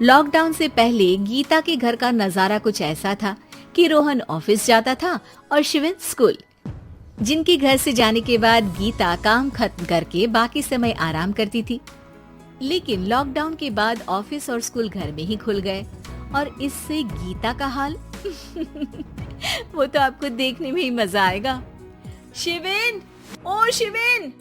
Lockdown से पहले गीता के घर का नजारा कुछ ऐसा था कि रोहन ऑफिस जाता था और शिविन स्कूल। जिनके घर से जाने के बाद गीता काम खत्म करके बाकी समय आराम करती थी। लेकिन लॉकडाउन के बाद ऑफिस और स्कूल घर में ही खुल गए और इससे गीता का हाल वो तो आपको देखने में ही मजा आएगा। शिविन, ओ शिविन,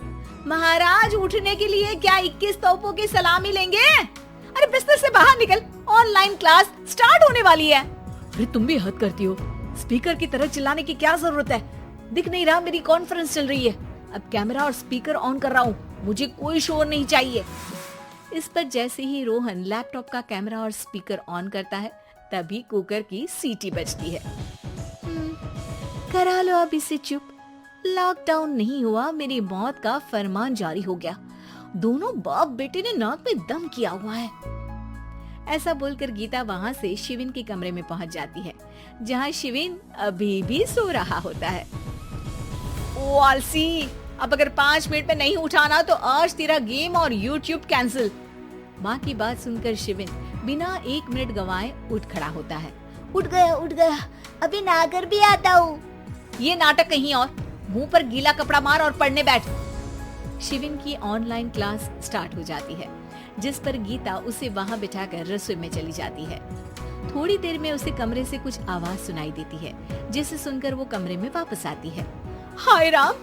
महाराज उठने के लिए क्या 21 तोपों की सलामी लेंगे? अरे बिस्तर से बाहर निकल, ऑनलाइन क्लास स्टार्ट होने वाली है। अरे तुम भी हद करती हो, स्पीकर की तरह चिल्लाने की क्या जरूरत है? दिख नहीं रहा मेरी कॉन्फ्रेंस चल रही है। अब कैमरा और स्पीकर ऑन कर रहा हूँ, मुझे कोई शोर नहीं चाहिए। इस पर जैसे ही रोहन लैपटॉप का कैमरा और स्पीकर ऑन करता है तभी कुकर की सीटी बजती है। करा लो अब इसे चुप, लॉकडाउन नहीं हुआ, मेरी मौत का फरमान जारी हो गया। दोनों बाप बेटे ने नाक में दम किया हुआ है। ऐसा बोलकर गीता वहाँ से शिविन के कमरे में पहुँच जाती है, जहाँ शिविन अभी भी सो रहा होता है। ओ आलसी, अब अगर 5 मिनट में नहीं उठाना तो आज तेरा गेम और यूट्यूब कैंसिल। माँ की बात सुनकर शिविन बिना 1 मिनट गंवाए उठ खड़ा होता है। उठ गया, अभी नहाकर भी आता हूँ। ये नाटक कहीं और, मुंह पर गीला कपड़ा मार और पढ़ने बैठ। शिविन की ऑनलाइन क्लास स्टार्ट हो जाती है, जिस पर गीता उसे वहाँ बिठाकर रसोई में चली जाती है। थोड़ी देर में उसे कमरे से कुछ आवाज सुनाई देती है, जिसे सुनकर वो कमरे में वापस आती है। हाय राम,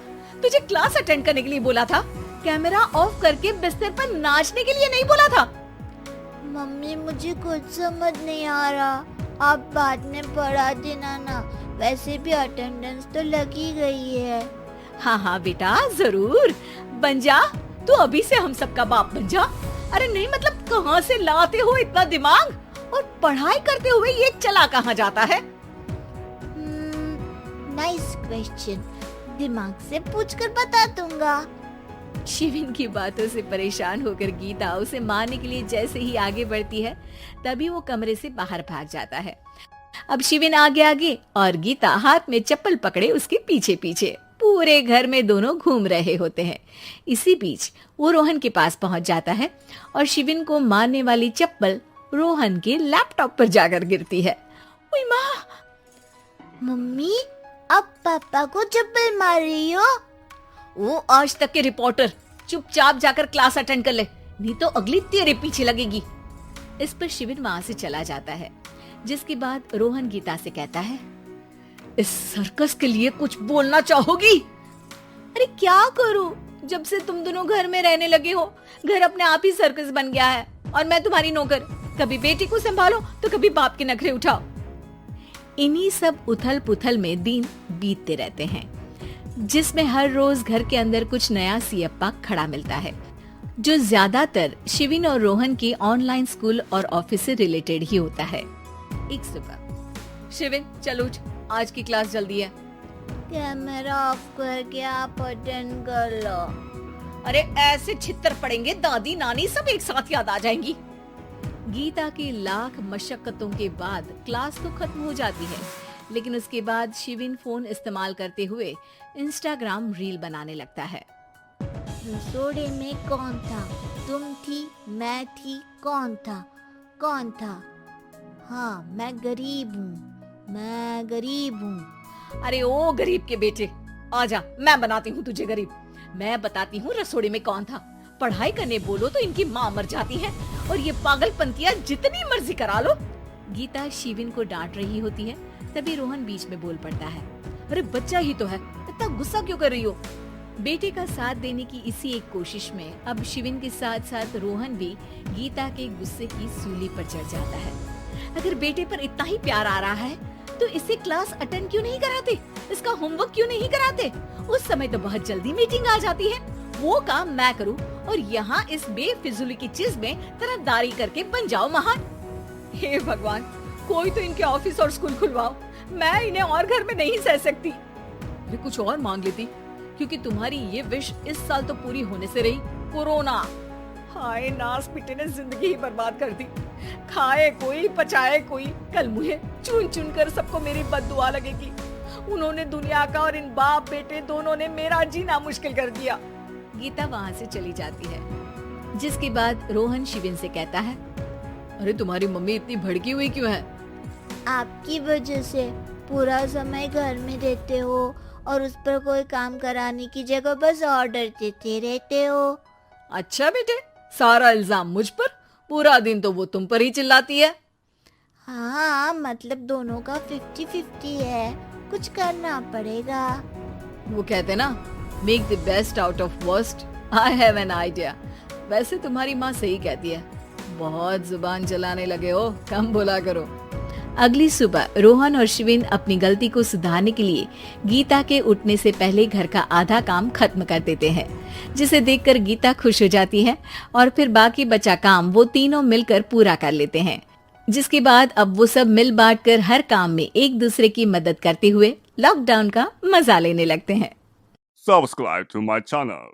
तुझे क्लास अटेंड करने के लिए बोला था, कैमरा ऑफ करके बिस्तर पर नाचने के लिए नहीं बोला था। मम्मी मुझे कुछ समझ नहीं आ रहा, आप बाद में पढ़ा देना ना, वैसे भी अटेंडेंस तो लगी गई है। हाँ बेटा जरूर, बन जा तू, अभी से हम सबका बाप बन जा। अरे नहीं मतलब कहाँ से लाते हो इतना दिमाग, और पढ़ाई करते हुए ये चला कहाँ जाता है? नाइस क्वेश्चन, दिमाग से पूछकर बता दूंगा। शिविन की बातों से परेशान होकर गीता उसे मारने के लिए जैसे ही आगे बढ़ती है तभी वो कमरे से बाहर भाग जाता है। अब शिविन आगे और गीता हाथ में चप्पल पकड़े उसके पीछे पीछे पूरे घर में दोनों घूम रहे होते हैं। इसी बीच वो रोहन के पास पहुंच जाता है और शिविन को मारने वाली चप्पल रोहन के लैपटॉप पर जाकर गिरती है। ओए माँ! मम्मी, अब पापा को चप्पल मार रही हो? वो आज तक के रिपोर्टर, चुपचाप जाकर क्लास अटेंड कर ले, नहीं तो अगली तेरे पीछे लगेगी। इस पर शिविन वहाँ से चला जाता है, जिसके बाद रोहन गीता से कहता है, इस सर्कस के लिए कुछ बोलना चाहोगी? अरे क्या करूं, जब से तुम दोनों घर में रहने लगे हो, घर अपने आप ही सर्कस बन गया है और मैं तुम्हारी नौकर। कभी बेटी को संभालो तो कभी बाप के नखरे उठाओ। इन्हीं सब उथल पुथल में दिन बीतते रहते हैं, जिसमें हर रोज घर के अंदर कुछ नया सियप्पा खड़ा मिलता है, जो ज्यादातर शिविन और रोहन के ऑनलाइन स्कूल और ऑफिस से रिलेटेड ही होता है। एक सुबह, शिविन चल उठ, आज की क्लास जल्दी है। कैमरा ऑफ करके आप अटेंड कर लो। अरे ऐसे छित्तर पड़ेंगे, दादी नानी सब एक साथ याद आ जाएंगी। गीता की लाख मशक्कतों के बाद क्लास तो खत्म हो जाती है, लेकिन उसके बाद शिविन फोन इस्तेमाल करते हुए इंस्टाग्राम रील बनाने लगता है। रसोड़े में कौन था? तुम थी, मैं थी, कौन था? हाँ, मैं गरीब हूँ। अरे ओ गरीब के बेटे, आजा, मैं बनाती हूँ तुझे गरीब। मैं बताती हूँ रसोड़े में कौन था। पढ़ाई करने बोलो तो इनकी माँ मर जाती है, और ये पागलपंतियाँ जितनी मर्जी करा लो। गीता शिविन को डांट रही होती है, तभी रोहन बीच में बोल पड़ता है, अरे बच्चा ही तो है, इतना गुस्सा क्यों कर रही हो? बेटे का साथ देने की इसी एक कोशिश में अब शिविन के साथ साथ रोहन भी गीता के गुस्से की सूली पर चढ़ जाता है। अगर बेटे पर इतना ही प्यार आ रहा है तो इसे क्लास अटेंड क्यों नहीं कराते, इसका होमवर्क क्यों नहीं कराते? उस समय तो बहुत जल्दी मीटिंग आ जाती है, वो काम मैं करूँ और यहाँ इस बेफिजूली की चीज में तरफदारी करके बन जाओ महान। हे भगवान, कोई तो इनके ऑफिस और स्कूल खुलवाओ, मैं इन्हें और घर में नहीं सह सकती। मैं कुछ और मांग लेती, क्योंकि तुम्हारी ये विश इस साल तो पूरी होने से रही, कोरोना। हाय नास पिटे ने जिंदगी ही बर्बाद कर दी। खाए कोई पचाए कोई, कल मुझे चुन चुन कर सबको मेरी बद्दुआ लगेगी। उन्होंने दुनिया का और इन बाप बेटे दोनों ने मेरा जीना मुश्किल कर दिया। गीता वहाँ से चली जाती है, जिसके बाद रोहन शिविन से कहता है, अरे तुम्हारी मम्मी इतनी भड़की हुई क्यों है? आपकी वजह से पूरा समय घर में रहते हो और उस पर कोई काम कराने की जगह बस ऑर्डर देते रहते हो। अच्छा बेटे, सारा इल्जाम मुझ पर? पूरा दिन तो वो तुम पर ही चिल्लाती है। हाँ, मतलब दोनों का 50-50 है, कुछ करना पड़ेगा। वो कहते ना, make the best out of worst. I have an idea. वैसे तुम्हारी माँ सही कहती है, बहुत जुबान चलाने लगे हो, कम बोला करो। अगली सुबह रोहन और शिविन अपनी गलती को सुधारने के लिए गीता के उठने से पहले घर का आधा काम खत्म कर देते हैं, जिसे देखकर गीता खुश हो जाती है और फिर बाकी बचा काम वो तीनों मिलकर पूरा कर लेते हैं। जिसके बाद अब वो सब मिल बांट कर हर काम में एक दूसरे की मदद करते हुए लॉकडाउन का मजा लेने लगते हैं। Subscribe to my channel.